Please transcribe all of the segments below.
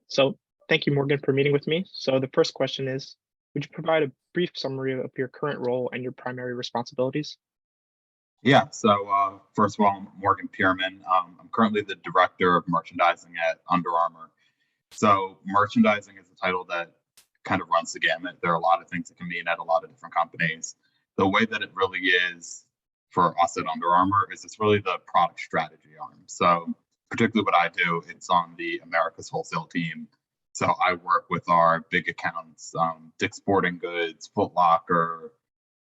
So thank you, Morgan, for meeting with me. So the first question is, would you provide a brief summary of your current role and your primary responsibilities? Yeah, so first of all, I'm Morgan Peerman. I'm currently the director of merchandising at Under Armour. So, merchandising is a title that kind of runs the gamut. There are a lot of things it can mean at a lot of different companies. The way that it really is for us at Under Armour is it's really the product strategy arm. So, particularly what I do, it's on the Americas wholesale team. So, I work with our big accounts, Dick's Sporting Goods, Foot Locker,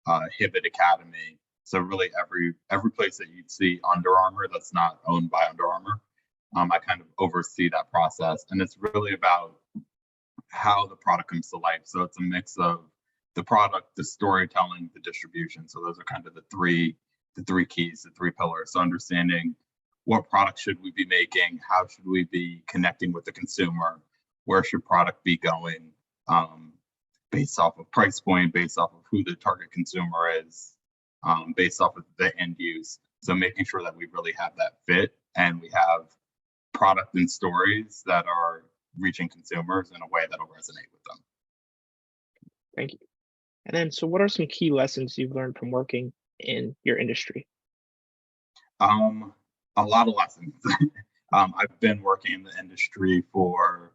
Hibbett Academy. So really every place that you'd see Under Armour that's not owned by Under Armour, I kind of oversee that process, and it's really about how the product comes to life. So it's a mix of the product, the storytelling, the distribution. So those are kind of the three keys, the three pillars. So understanding what product should we be making, how should we be connecting with the consumer, where should product be going, um, based off of price point, based off of who the target consumer is, based off of the end use. So making sure that we really have that fit and we have product and stories that are reaching consumers in a way that'll resonate with them. Thank you. And then, so what are some key lessons you've learned from working in your industry? Um, a lot of lessons. I've been working in the industry for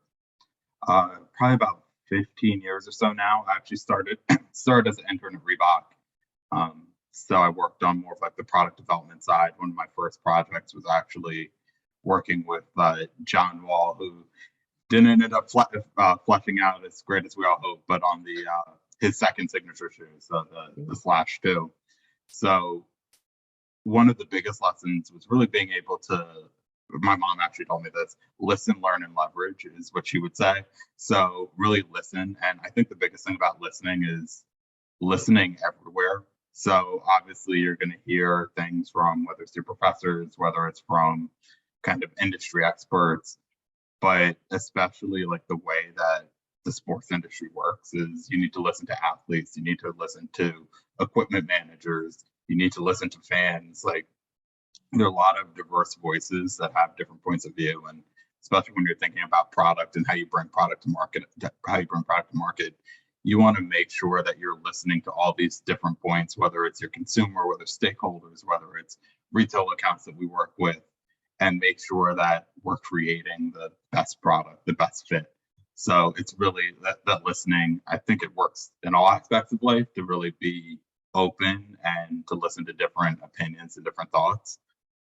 probably about 15 years or so now. I actually started as an intern at Reebok. So I worked on more of like the product development side. One of my first projects was actually working with John Wall, who didn't end up fleshing out as great as we all hope, but on the his second signature shoe, so the Slash 2. So one of the biggest lessons was really being able to. My mom actually told me this: listen, learn, and leverage is what she would say. So really listen, and I think the biggest thing about listening is listening everywhere. So obviously you're going to hear things from whether it's your professors, whether it's from kind of industry experts, but especially like the way that the sports industry works is you need to listen to athletes, you need to listen to equipment managers, you need to listen to fans. Like there are a lot of diverse voices that have different points of view, and especially when you're thinking about product and how you bring product to market, you want to make sure that you're listening to all these different points, whether it's your consumer, whether stakeholders, whether it's retail accounts that we work with, and make sure that we're creating the best product, the best fit. So it's really that listening. I think it works in all aspects of life to really be open and to listen to different opinions and different thoughts.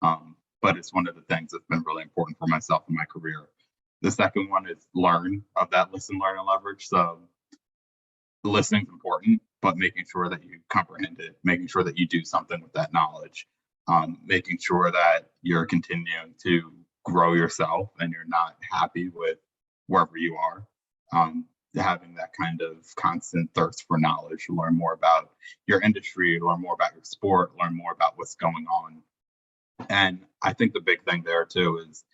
But it's one of the things that's been really important for myself in my career. The second one is learn of that listen, learn, and leverage. So listening is important, but making sure that you comprehend it, making sure that you do something with that knowledge, making sure that you're continuing to grow yourself and you're not happy with wherever you are. Having that kind of constant thirst for knowledge, learn more about your industry, learn more about your sport, learn more about what's going on. And I think the big thing there too is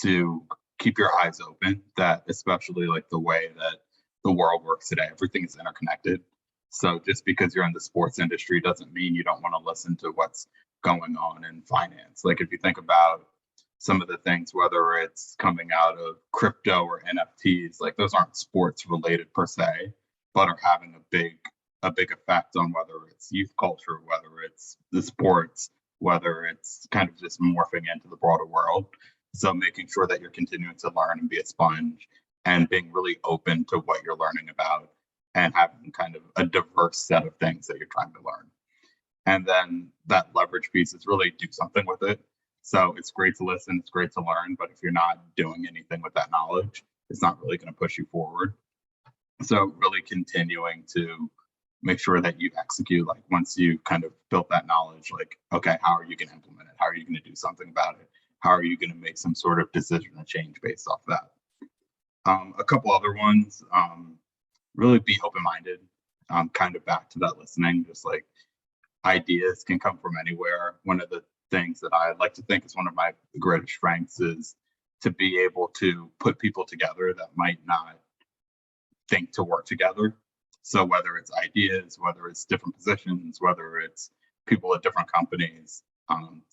to keep your eyes open, that especially like the way that the world works today, everything is interconnected. So just because you're in the sports industry doesn't mean you don't want to listen to what's going on in finance. Like if you think about some of the things, whether it's coming out of crypto or NFTs, like those aren't sports related per se, but are having a big effect on whether it's youth culture, whether it's the sports, whether it's kind of just morphing into the broader world. So making sure that you're continuing to learn and be a sponge and being really open to what you're learning about and having kind of a diverse set of things that you're trying to learn. And then that leverage piece is really do something with it. So it's great to listen, it's great to learn, but if you're not doing anything with that knowledge, it's not really going to push you forward. So really continuing to make sure that you execute, like once you kind of built that knowledge, like, okay, how are you going to implement it? How are you going to do something about it? How are you going to make some sort of decision or change based off that? A couple other ones, really be open-minded, kind of back to that listening, just like ideas can come from anywhere. One of the things that I like to think is one of my greatest strengths is to be able to put people together that might not think to work together. So whether it's ideas, whether it's different positions, whether it's people at different companies,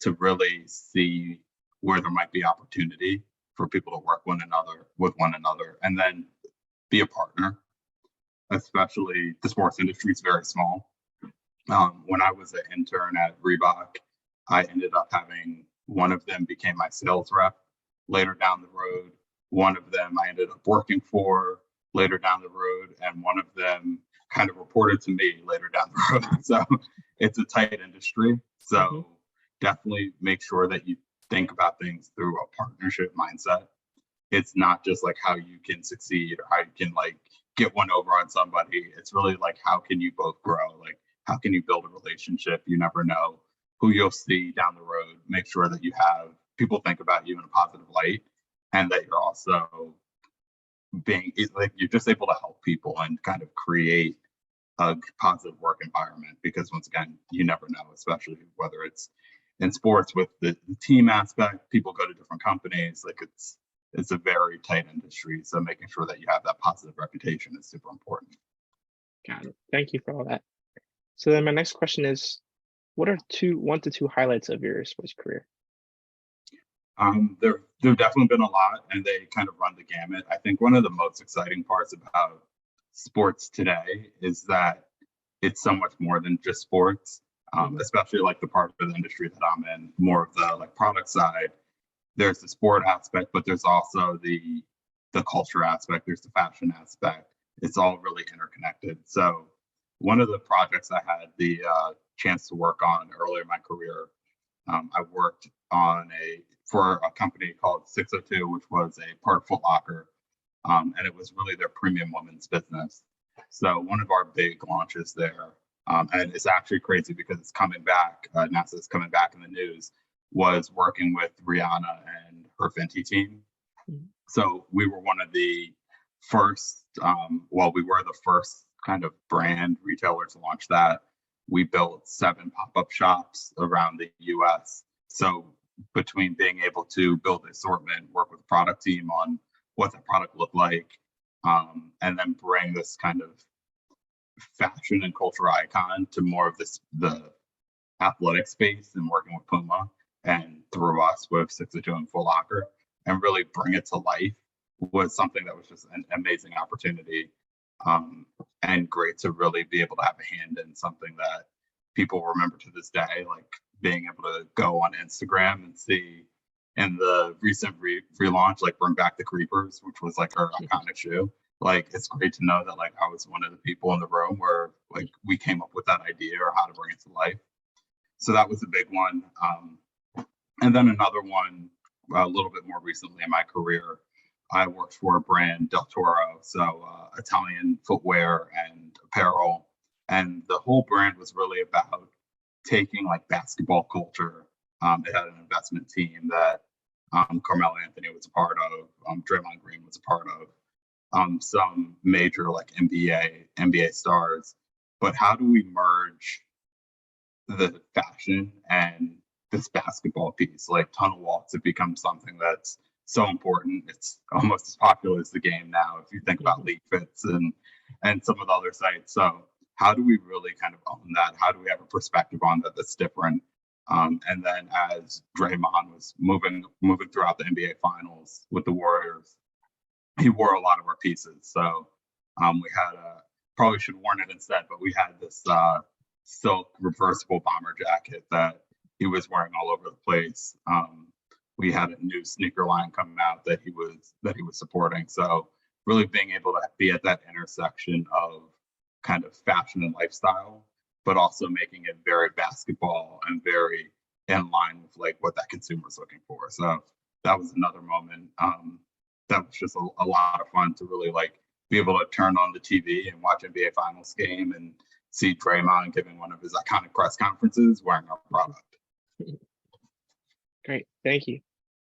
to really see where there might be opportunity for people to work with one another, and then be a partner. Especially the sports industry is very small. When I was an intern at Reebok, I ended up having one of them became my sales rep later down the road. One of them I ended up working for later down the road, and one of them kind of reported to me later down the road. So it's a tight industry. So definitely make sure that you think about things through a partnership mindset. It's not just like how you can succeed or how you can like get one over on somebody. It's really like how can you both grow? Like how can you build a relationship? You never know who you'll see down the road. Make sure that you have people think about you in a positive light, and that you're also being like you're just able to help people and kind of create a positive work environment. Because once again, you never know, especially whether it's in sports with the team aspect. People go to different companies. Like it's a very tight industry. So making sure that you have that positive reputation is super important. Got it. Thank you for all that. So then my next question is, what are 1 to 2 highlights of your sports career? There've definitely been a lot, and they kind of run the gamut. I think one of the most exciting parts about sports today is that it's so much more than just sports. Especially like the part of the industry that I'm in, more of the like product side. There's the sport aspect, but there's also the culture aspect. There's the fashion aspect. It's all really interconnected. So one of the projects I had the chance to work on earlier in my career, I worked on for a company called 602, which was a part of Foot Locker, and it was really their premium women's business. So one of our big launches there, and it's actually crazy because it's coming back. NASA's coming back in the news. Was working with Rihanna and her Fenty team. So we were one of the first. We were the first kind of brand retailer to launch that. We built 7 pop-up shops around the U.S. So between being able to build the assortment, work with the product team on what the product looked like, and then bring this kind of fashion and culture icon to more of the athletic space, and working with Puma and through us with 602 and Foot Locker, and really bring it to life, was something that was just an amazing opportunity, and great to really be able to have a hand in something that people remember to this day, like being able to go on Instagram and see in the recent relaunch, like Bring Back the Creepers, which was like our iconic shoe. Like it's great to know that like I was one of the people in the room where like we came up with that idea or how to bring it to life. So that was a big one. And then another one, a little bit more recently in my career, I worked for a brand, Del Toro, so Italian footwear and apparel. And the whole brand was really about taking like basketball culture. It had an investment team that Carmelo Anthony was a part of, Draymond Green was a part of, some major like NBA stars. But how do we merge the fashion and this basketball piece? Like tunnel walks have become something that's so important. It's almost as popular as the game now if you think about League Fits and some of the other sites. So how do we really kind of own that? How do we have a perspective on that that's different? And then as Draymond was moving throughout the NBA Finals with the Warriors, he wore a lot of our pieces. So we had probably should have worn it instead, but we had this silk reversible bomber jacket that he was wearing all over the place. We had a new sneaker line coming out that he was supporting. So really being able to be at that intersection of kind of fashion and lifestyle, but also making it very basketball and very in line with like what that consumer is looking for. So that was another moment that was just a lot of fun to really like be able to turn on the TV and watch NBA Finals game and see Draymond giving one of his iconic press conferences wearing our product. Great, thank you.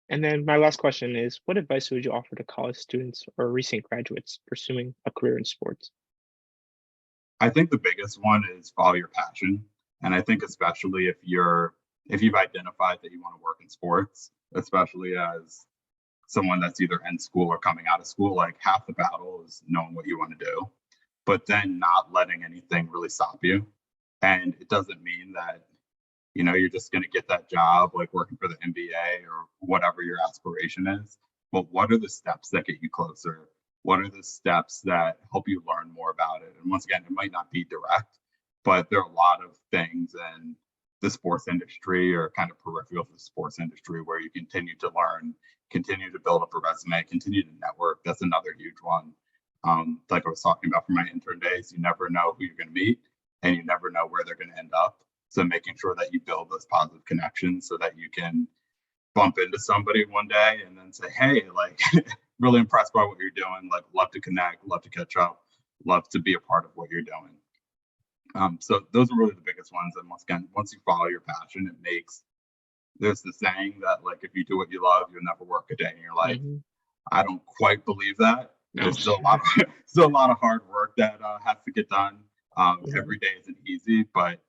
And then my last question is, what advice would you offer to college students or recent graduates pursuing a career in sports? I think the biggest one is follow your passion. And I think especially if you've identified that you want to work in sports, especially as someone that's either in school or coming out of school, like half the battle is knowing what you want to do, but then not letting anything really stop you. And it doesn't mean that, you're just going to get that job, like working for the NBA or whatever your aspiration is. but what are the steps that get you closer? What are the steps that help you learn more about it? And once again, it might not be direct, but there are a lot of things in the sports industry or kind of peripheral to the sports industry where you continue to learn, continue to build up a resume, continue to network. That's another huge one. Like I was talking about for my intern days, you never know who you're going to meet and you never know where they're going to end up. So making sure that you build those positive connections so that you can bump into somebody one day and then say, hey, like, really impressed by what you're doing. Like, love to connect, love to catch up, love to be a part of what you're doing. So those are really the biggest ones. And once again, once you follow your passion, it makes, there's the saying that like, if you do what you love, you'll never work a day in your life. I don't quite believe that. No. There's still a lot of hard work that has to get done. Every day isn't easy, but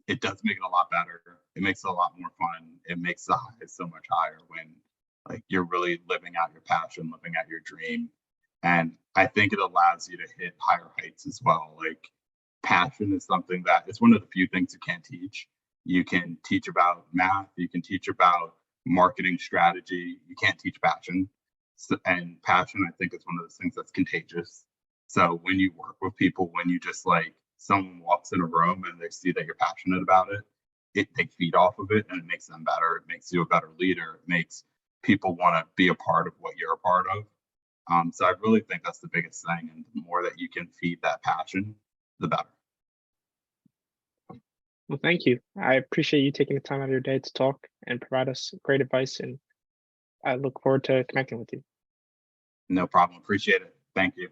it does make it a lot better. It makes it a lot more fun. It makes the highs so much higher when like you're really living out your passion, living out your dream. And I think it allows you to hit higher heights as well. Like passion is something that it's one of the few things you can't teach. You can teach about math, you can teach about marketing strategy, you can't teach passion. So, and passion, I think, is one of those things that's contagious. So when you work with people, when you just like someone walks in a room and they see that you're passionate about it, they feed off of it and it makes them better. It makes you a better leader. It makes people want to be a part of what you're a part of. So I really think that's the biggest thing. And the more that you can feed that passion, the better. Well, thank you. I appreciate you taking the time out of your day to talk and provide us great advice, and I look forward to connecting with you. No problem. Appreciate it. Thank you.